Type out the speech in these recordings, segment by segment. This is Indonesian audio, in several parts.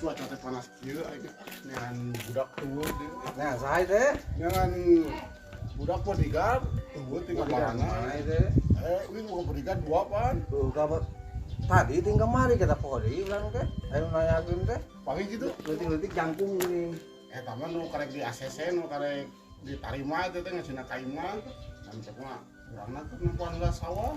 cuaca teh panas kieu dengan budak tuh Nah, saha teh? dengan budak bodyguard tuh tinggal mana teh? ini mau bodyguard dua pan Tuh kabar. Tadi tinggal mari kita pori urang teh. Ayo nanyakeun teh. pagi gitu Leutik-leutik jangkung geuning. taman nu karek di ACC nu karek ditarima itu teh ngasina kaima dan cek mah urangna keur nempuan sawah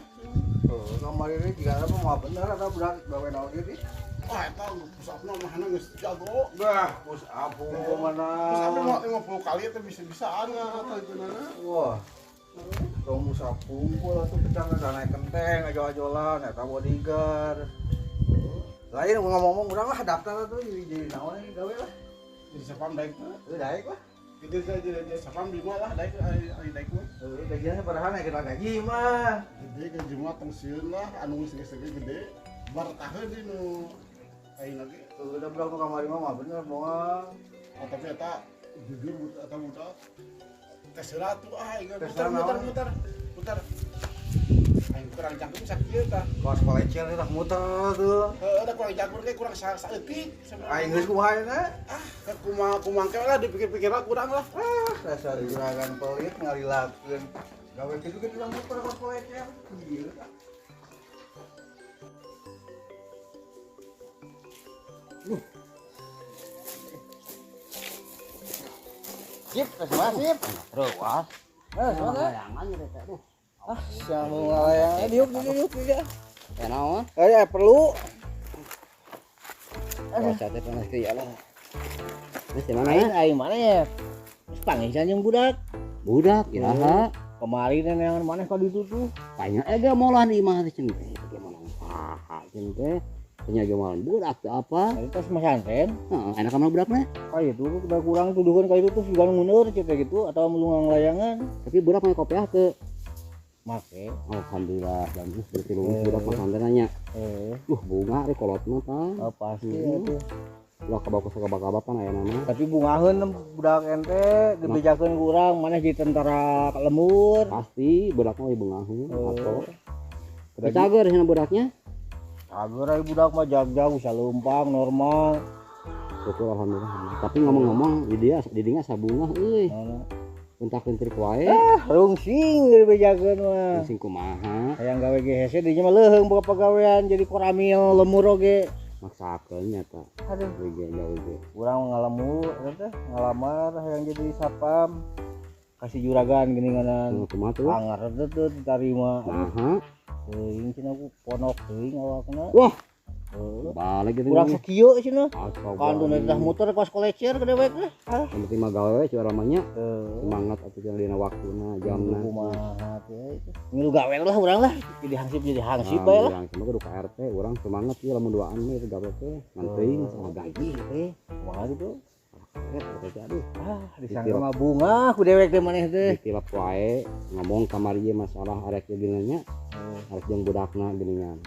Oh, kamari ini jika apa mau bener atau budak gawe naon ieu teh? wah eta pusapna mahana geus jago Bah, pus apu mana? pusapna mah 50 kali teh bisa-bisaan ngaranna Wah. Kamu sapumpul atuh pecah naik kenteng ajo-ajolan eta bodyguard. Lain ngomong-ngomong urang lah daftar atuh jadi naon ini gawe lah. jadi sapam daek Heuh daek lah. jadi sapam di mah lah daek ari daek mah Heuh gajinya padahal kita gaji mah. gede gaji mah tong sieun lah anu geus sege gede bar taheun di nu aing lagi Tuh udah budak nu kamari mah bener moal. tapi eta jujur eta budak tes heula tuh aing Tes muter naon? muter aing kurang jangkung sakieu tah Kos kolecel tah muter tuh. ada kurang jangkung ge kurang saeutik Aing geus kumaha na? kumangke lah dipikir-pikir lah kurang lah Dasar juragan pelit ngalilakeun. Gawe kitu-kitu urang muter kos kolecel. Ieu tah. Sip, sip. Terus wah. Layangan gitu teh. Siang ngalayangan diuk dia. Ya naon? Ya perlu. Cuaca teh panas kieu lah. Geus di mana Aing ya? aing mana ya? Geus pangisan jeung budak. Budak iraha. Kemarin neangan maneh ka ditu tuh. Kayaknya ge molan di imah teh cenah teh. Gimana paha cenah teh. Nya ge molan budak teh apa? Tadi tos pesantren. Heeh, enak ka budakna. Kayak itu udah kurang tuduhan kayak itu tuh juga mundur cerita gitu atau melungang layangan. Tapi budak mah kopiah ke. Make. Alhamdulillah dan berarti lulus budak mah santenanya. Bunga rek kolotna tah. Oh, pasti Hmm. itu. Udah kabakus kabak-kabak pan aya nama. Tapi bungaheun budak ente dibejakeun ku urang maneh jadi tentara lemur. Pasti budak mah bungaheun Oh. atau. Udah Cager cenah budaknya. Agar ai budak mah jag-jag bisa leumpang normal. Syukur alhamdulillah. Tapi ngomong-ngomong di dinya sabunga euy. Entak-entik wae. Rungsing dibejakeun mah. Sing kumaha Hayang gawe ge hese dinya mah leuheung boga pagawean jadi koramil lemur oge. maksakeun nya ta. Aduh, Ge jauh ge. urang ngalemur teh ngalamar hayang jadi sapam. Kasih juragan geuninganan. Kumaha tuh? Angar teh ditarima. Naha? Teuing cenah ku ponok teuing awakna. Wah, Heuh. balik gitu. Urang sakieu cenah. Kan Kandung dah muter kos kolecer gede bae teh. Yang penting mah gawe we cuara mah nya. Heuh. Semangat atuh jangan dina waktuna, jamna. Kumaha teh itu. Ngilu gawe lah urang lah. Jadi hansip bae lah. Urang sama kudu ka RT, urang semangat ieu lamun duaan mah itu gawe teh. Nganteing sama gaji teh. Kumaha gitu. Aduh, Disangka mah bunga ku dewek teh maneh teh. ditilap wae ngomong kamari ieu masalah arek ieu gini nya. Arek jeung budakna geuningan.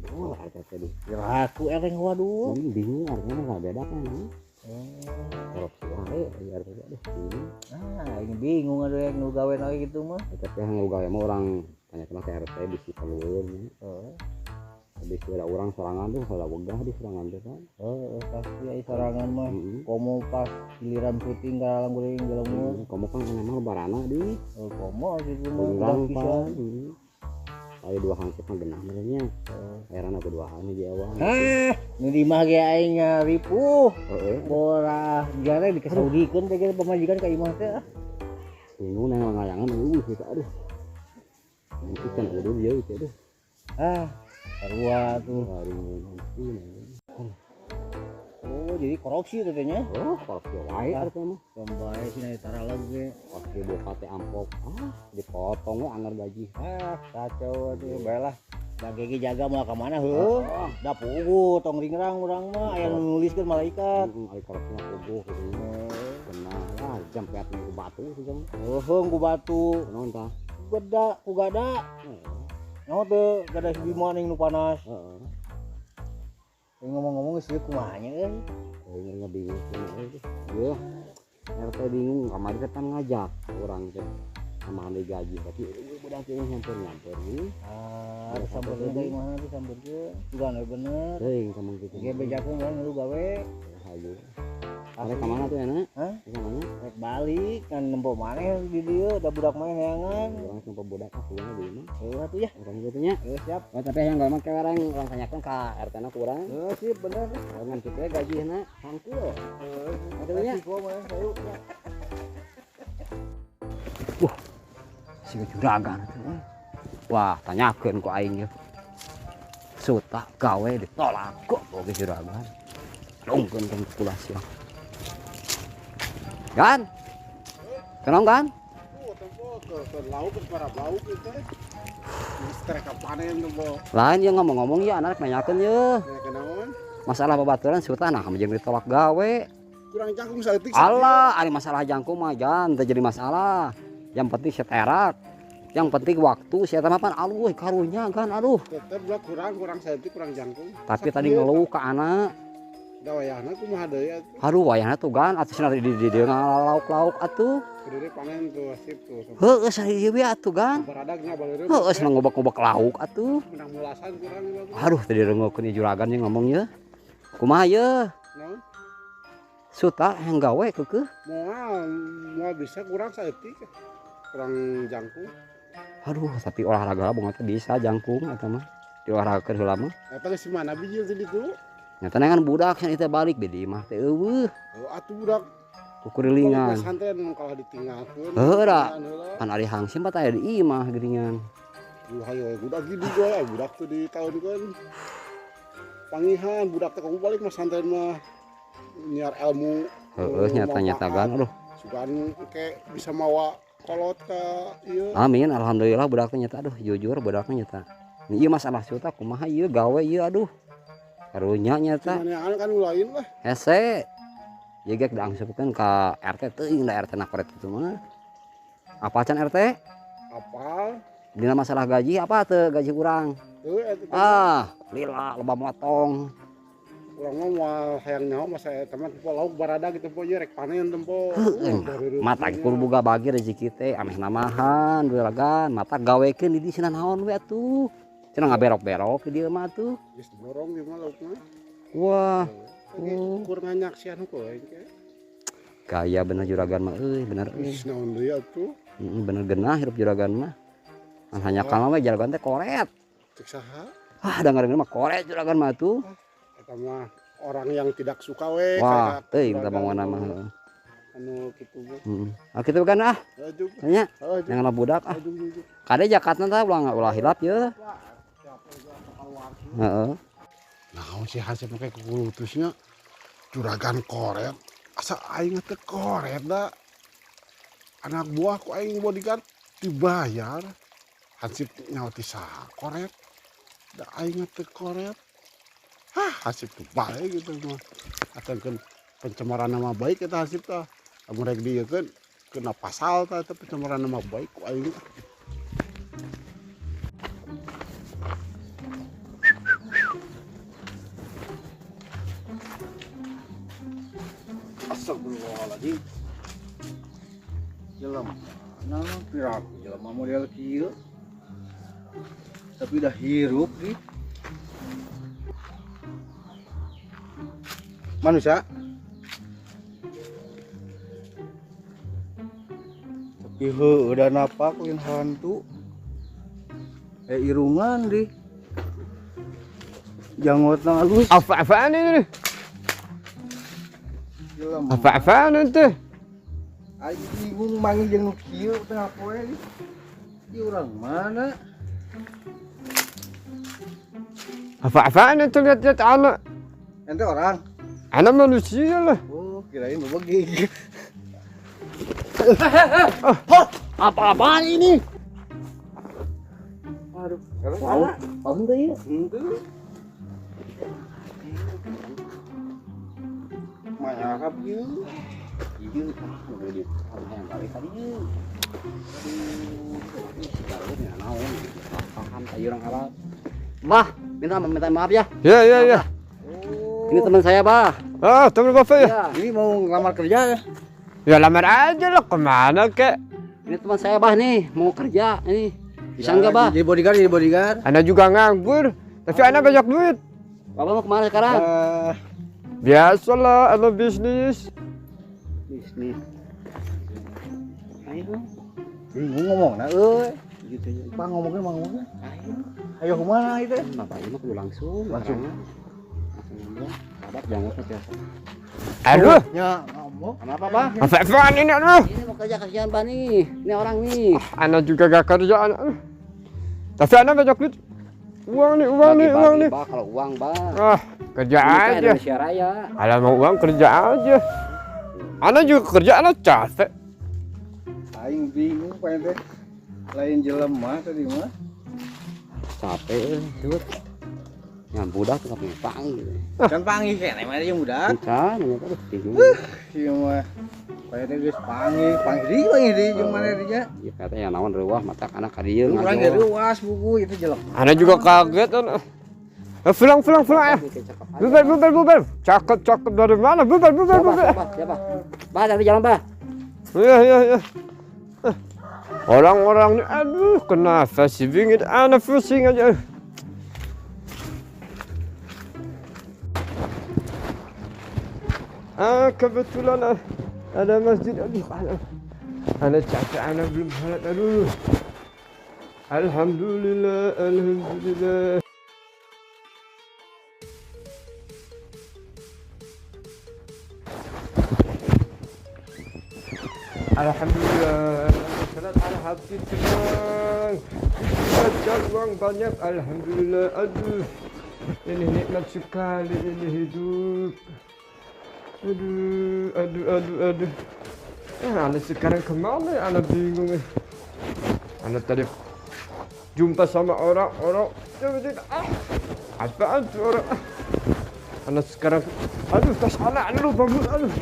Waduh, arek teh di. Aku eleng waduh. Bingung artinya nggak beda kan? Korupsi wae, aduh, bingung. Ini bingung ada yang nu gawe lagi gitu mah. Tapi yang gawe mah orang tanya kena ke RT bisi pelueun. Habis ada orang sorangan tuh salah wegah di sorangan tuh kan. Pasti ai sorangan mah. Heeh. Komo pas giliran syuting ka alam guring gelemur. Kamu kan nama lebarana di. Komo gitu mah udah Urang bisa. pan. Ayo dua hansip mah genah merenya. Ayeuna keduaan di awal. Nu di mah ge aing ripuh. Heeh. Borah jare dikesaudikeun teh ge pamajikan ka imah teh. Bingung nang ngayangan kita aduh. Itu kan udah dia itu aduh. Sarua tuh. Oh, jadi korupsi teh nya. Oh, korupsi wae artinya mah. Sampai sini ditara lagi. Pasti buka teh amplop. Dipotong we anggar gaji. Kacau tuh baiklah. Da gege jaga mah ka mana heuh? Da puguh tong ringrang urang mah aya nu nuliskeun malaikat. Ari korupsinya puguh gitu. Kenal lah jam peat ku batu sih jam. Heuh ku batu. Naon tah? Ku gada. Naon teu gada bima ning nu panas. Heeh. Ngomong-ngomong geus kumaha nya euy? Ini ngebingung. Iya. RT bingung kamari teh pan ngajak urang teh. sama digaji tapi budak teh nyamper nih. Sampeurna dari mana tuh sampeurna? Juga bener. Teuing sama gitu. Ge bejakeun kan lu gawe. Hayu. Are ka mana tuh enak? Hah? Ka mana? Rek balik kan nempo maneh di dieu da budak mah heangan. Orang sampai budak aku nya deui mah. Heuh atuh ya. Orang gitu nya. Siap. Oh tapi yang gawe mah orang tanyakeun ka RT na ku urang. Sip bener. Ngan kitu gajina hangkul. Atuh nya. Gua mah sayu. Si juragan atuh. Wah, tanyakeun ku aing ye. Suta gawe ditolak kok oge juragan. Dongkeun kan kalkulasi. Gan. Kenong gan? Tempo ke lauk ke para lauk itu. Strek panen tempo. Lain yang ngomong-ngomong ya anak nanyakeun ye. Ya kenaon? Masalah babaturan suta nah jeung ditolak gawe. Kurang canggung saeutik. Allah, ari masalah jangkung mah jan teu jadi masalah. Yang penting seterak. Yang penting waktu sia teh mah pan aluh karunya kan aduh. Tetep gua kurang saeutik kurang jangkung. Tapi tadi ngeluh ka anak. Da wayahna kumaha deui atuh. Aduh wayahna tuh gan atusna di dieu ngalauk-lauk atuh. Kudu panen tuh asip tuh. Heueuh sari ieu we atuh gan. Baradagnya baleureum. Heueuh seneng ngobak-ngobak lauk atuh. Menang mulasan kurang bagus. Aduh tadi rengekeun ieu juragan yang ngomong ye. Kumaha ye? Naon? Suta yang gawe keukeuh. Moal bisa kurang saeutik. Kurang jangkung. Aduh tapi olahraga bunga teh bisa jangkung eta mah. Diolahragakeun heula mah. Eta geus mana bijil teh ditu? Nyata kan budak cenah teh balik bedi mah teh eueuh. Oh atuh budak Kukurilingan. pesantren kalau ditinggalkeun. Heuh da. Kan ari hangsim mah aya di imah geuningan. Hayo budak gini gua budak tuh di tahun kan. Pangihan budak teh kamu balik mah pesantren mah nyiar ilmu. Heeh nyata-nyata gan aduh. Sugan ke bisa mawa kolot ka ieu. Amin alhamdulillah budak teh nyata aduh jujur budak teh nyata. Ieu masalah suta kumaha ieu gawe ieu aduh. Karunya nyata. Cuman kan lain lah. Hese. Ieu ge diangsupkeun ka RT teuing da RT na koret kitu mah. Apa can RT? Apal? Dina masalah gaji apa teu gaji urang? Teu eta Lila loba motong. urang mah moal hayang nyaho masa eta mah tempo lauk baradag tempo ieu rek panen tempo. Mata kudu boga bagi rezeki teh ameh namahan juragan mata gawekeun di dieu naon we atuh. Cenah ngaberok-berok di dieu mah tuh. Geus borong di mah lauk mah. Wah. Kur nganyaksian hukum ke. Gaya bener juragan mah bener Geus naon deui atuh? bener genah hirup juragan mah. Hanya kana we juragan teh koret. Cek saha? Dengar-dengar mah koret juragan mah tuh. Eta mah orang yang tidak suka we. Wah, teuing teh mangona mah. Anu kitu mah. Kitu kan ah. Aduh. Nya. Yang budak ah. Kade jakatna teh ulah hilap ye. Heeh. Naon sih hasil pakai kulutusnya juragan koret. Asa aing teh koret da. Anak buahku aing bodyguard dibayar. Hansip nyawa ti saha koret. Da aing teh koret. Hansip teh bae gitu mah. Atengkeun pencemaran nama baik eta hansip tah. Amun rek dieukeun kena pasal tah eta pencemaran nama baik ku aing. Astagfirullahaladzim. Jelema, nama piraku jelema model kieu. Tapi dah hirup di. Manusia. Tapi udah napak yang hantu. Irungan di. Janggotna halus. Apa-apaan ini? Jelema. Apa-apaan itu? Aing bingung manggil jeung nu kieu teh apoe di. Di urang mana? Apa-apaan itu lihat-lihat anak? Ente orang. Anak manusia lah. Oh, kirain berbagi. Apa-apaan ini? Aduh, Paun teh ieu. Henteu. Mayarap ieu. Ieu udah di yang kali tadi ieu. Aduh, naon? Paham ta ieu urang Arab. Bah, minta maaf ya. Ya. Ini teman saya, Bah. Ah, teman bapak ya? Ya. Ini mau ngelamar kerja ya? Ya lamar aja lah, kemana kek? Ini teman saya bah nih mau kerja ini. Bisa nggak bah? Jadi bodyguard. Ana juga nganggur, tapi ana banyak duit. Bapak mau kemana sekarang? Biasalah, ana bisnis. Bisnis. Ayo. Bingung ngomong nah euy. Gitu ya. Bang ngomongin. Ayo. Ayo kemana itu? Bapak ini mah kudu langsung. Langsung. Sahabat jangan kerja. Aduh, Ya ngomong. Kenapa bah? apa-apaan ini aduh. Ini mau kerja kasihan bah nih. Ini orang nih. Ana juga gak kerja aduh. Tapi ana banyak duit. Uang nih. Bagi-bagi, bah kalau uang bah. Ah, kerja Ini kan aja. Indonesia Raya. Kalau mau uang kerja aja. Ana juga kerja, ana capek. Aing bingung pengen teh. Lain jelema tadi mah. Capek duit. Yang budak tuh nggak punya panggil. Kan panggil kene mah yang muda. Kan, ternyata tuh bingung. Ieu mah. Pae teh geus panggil di jeung mana dia nya. Ya katanya yang naon reuah matak anak ka dieu Urang ge ruas buku itu jelema. Ana juga kaget ana. Pulang ya. Bubar. Cakep dari mana? Bubar. Siapa? Bah, dari jalan bah. Iya. Orang-orang ini, aduh, kenapa sih bingit? Ana pusing aja. Kebetulan ada masjid. Aduh, ana capek, ana belum salat. Aduh. Alhamdulillah. Alhamdulillah, salat ala habib senang. Baca uang banyak, alhamdulillah. Aduh, ini nikmat sekali ini hidup. Aduh. Anak sekarang kemana? Anak bingung. Anak tadi jumpa sama orang. Apaan tuh orang? Anak sekarang, aduh tas anak lu bangun, aduh.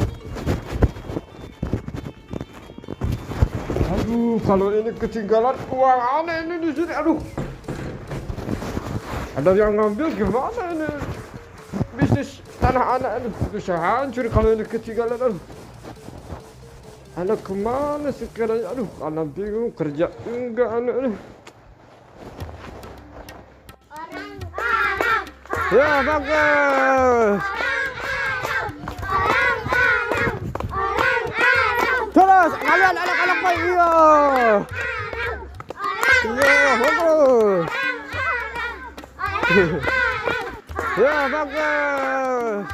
Aduh, kalau ini ketinggalan uang aneh ini di sini, aduh. Ada yang ngambil gimana ini? Bisnis tanah anak, aduh, bisa hancur kalau ini ketinggalan, aduh. Anak kemana sekarang, aduh, anak bingung kerja enggak, aduh. Ya, bagus. Terus, kalian anak-anak baik, iya. Iya, bagus. Ya, bagus.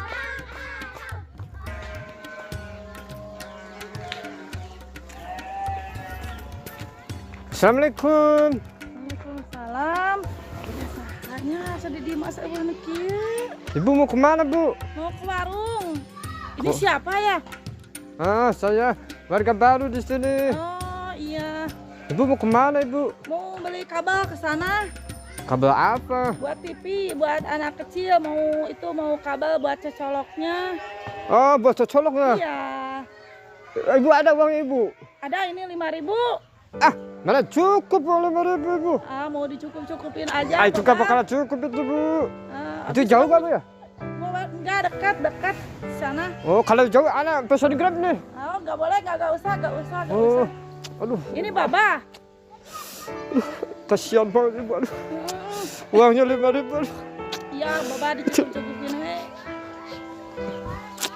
Assalamualaikum. Waalaikumsalam. Sahanya sedih di masa anak kieu. Ibu mau kemana, Bu? Mau ke warung. Ini siapa ya? Saya warga baru di sini. Oh iya. Ibu mau kemana, Ibu? Mau beli kabel ke sana. Kabel apa? Buat TV, buat anak kecil. Mau kabel buat cocoloknya. Oh, buat cocolok ya? Iya. Ibu ada uang Ibu? Ada ini 5.000. Mana cukup 5.000, Ibu? Mau dicukup-cukupin aja. Itu kan bakalan cukup itu, Bu. Itu habis jauh kan, Bu ya? Enggak, dekat sana. Oh, kalau jauh anak pesan Grab nih. Oh, enggak boleh, enggak usah. Oh, aduh, Ini Baba. kasihan banget Ibu. Aduh. Uangnya 5.000. Aduh. Iya, Baba dicukup-cukupin he.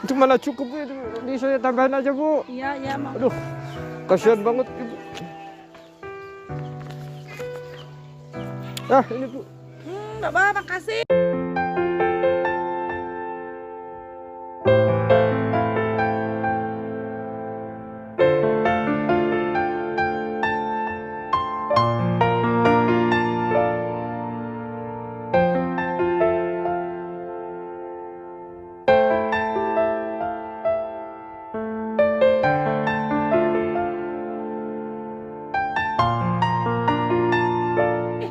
Itu mana cukup Bu? Itu saya tambahin aja, Bu. Iya, Mang. Aduh, kasihan banget Ibu. Ini Bu. Baba, makasih.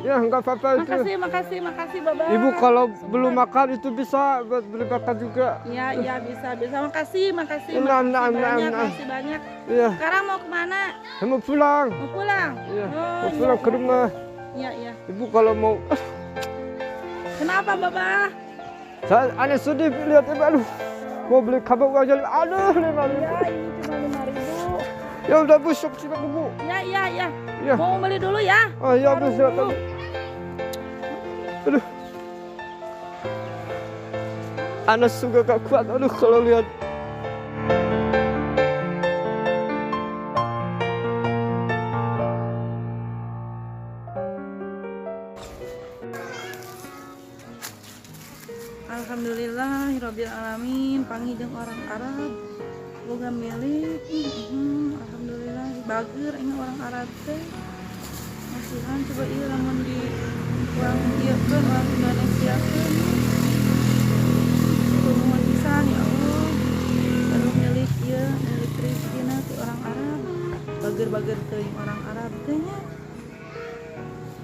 Ya, enggak apa-apa itu. Makasih Baba. Ibu kalau belum makan itu bisa buat beli makan juga. Iya bisa. Makasih Nah. banyak. Iya, Sekarang mau kemana? saya mau pulang. Mau pulang? Iya, Oh, mau pulang ke rumah. Iya. Ibu kalau mau, Kenapa Baba? saya aneh sedih lihat Ibu. Aduh, mau beli kabel aja. Aduh, 5.000. Ya, ini cuma 5.000. Ya udah busuk sih Bu. Ya, ya, ya. Ya. Mau beli dulu ya. Ah ya Bu, silakan. Aduh. Anak juga gak kuat, aduh kalau lihat. Alhamdulillahirabbil alamin, panggih orang Arab boga milik. Alhamdulillah bager ingat orang Arab teh. Masihan coba ieu lamun di uang ieu kan orang Indonesia kan. Kumaha pisan ya Allah. Anu milik ieu milik rezekina ti orang Arab. Bager-bager teuing orang Arab teh nya.